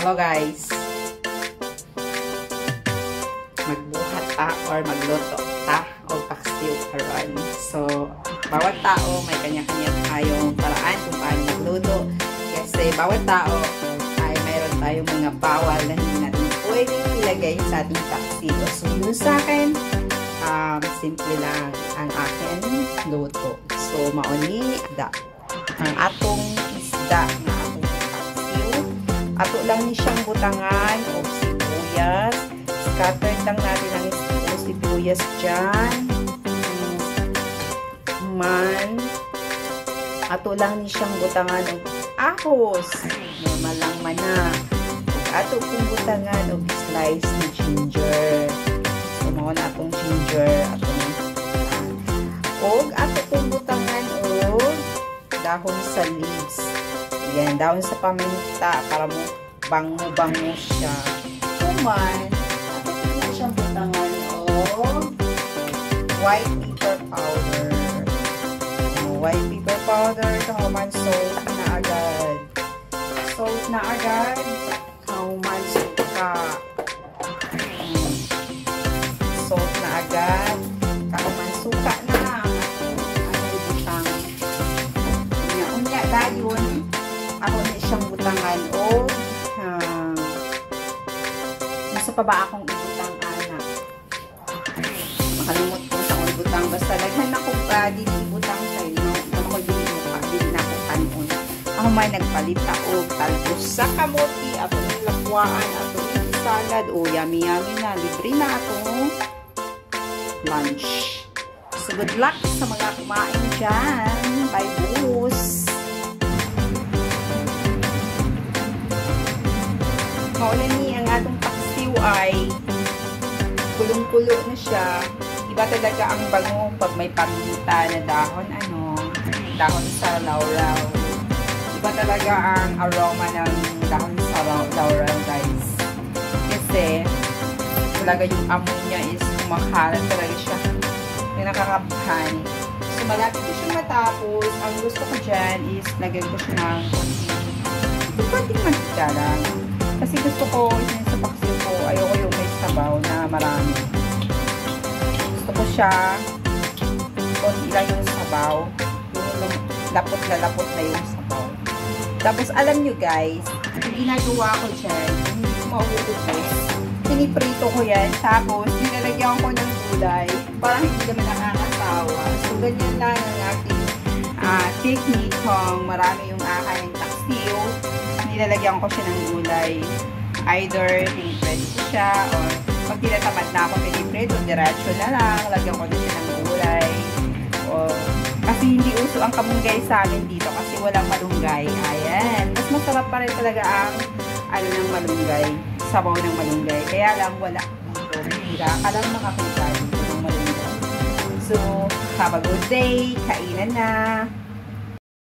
Hello guys. Magbuhat ta or magluto ta o paksiw karon. So, bawat tao may kanya-kanya tayong paraan kung paano magluto. Kasi bawat tao ay mayroon tayong mga bawal na hindi natin pwedeng ilagay sa ating paksiw. So, yun sa akin, simple lang ang akin luto. So, mauni da ang atong isda na atong paksiw. Ato lang ni siyang butangan o sibuyas. Scattered lang natin ang sibuyas dyan. Ato lang ni siyang butangan o ahos. Normal lang man na. Ato kong butangan o slice ni ginger. So, mga na atong ginger. Ato kong butangan o dahon sa leaves. Yan, dahon sa paminta para mo bango-bango siya. Kuman, ato na siyang butangan o white pepper powder. White pepper powder, kauman salt na agad. Salt na agad, kauman suka. Salt na agad, kauman suka na. Ano butang? Unya dayon. Ako na siyang butangan o nasa pa ba akong ibutang anak? Makalimot ko sa akong ibutang. Basta laghan ako ba dinibutang kayo. Ako din ako kanon. Ako may nagpalita o talbos sa kamote. Ako yung lakwaan. Ako yung salad. O yummy na. Libre na ako lunch. So good luck sa mga kumain dyan. Bye boos. Mauna ni ang atong paksiw ay kulong-kulo na siya. Iba talaga ang bango pag may paminta na dahon, dahon sa laurel. Iba talaga ang aroma ng dahon sa laurel, guys. Kasi talaga yung amoy niya is kumakalat talaga siya. Yung nakakabhan. So, malapit ko siya matapos. Ang gusto ko dyan is lagyan ko siya ng konting mantika lang. Kasi gusto ko, sa paksiw ko, ayoko yung may sabaw na marami. Gusto ko siya, konti lang yung sabaw. Yung lapot na yung sabaw. Tapos, alam nyo guys, yung ginagawa ko dyan, hindi ko mauubos. Piniprito ko yan. Tapos, nilalagyan ko ng gulay para hindi naman nakakasawa. So, ganyan lang ang aking technique kung marami yung aking paksiw. Nilalagyan ko siya ng gulay. Either piniprito ko siya or pag tinatamad na ako piniprito, diretso na lang. Lagyan ko na siya ng gulay. Kasi hindi uso ang kamunggay sa amin dito kasi walang malunggay. Ayan. Mas masarap pa rin talaga ang ng malunggay. Sabaw ng malunggay. Kaya lang wala dito. Hira ka lang makakita dito ng malunggay. So, have a good day. Kainan na.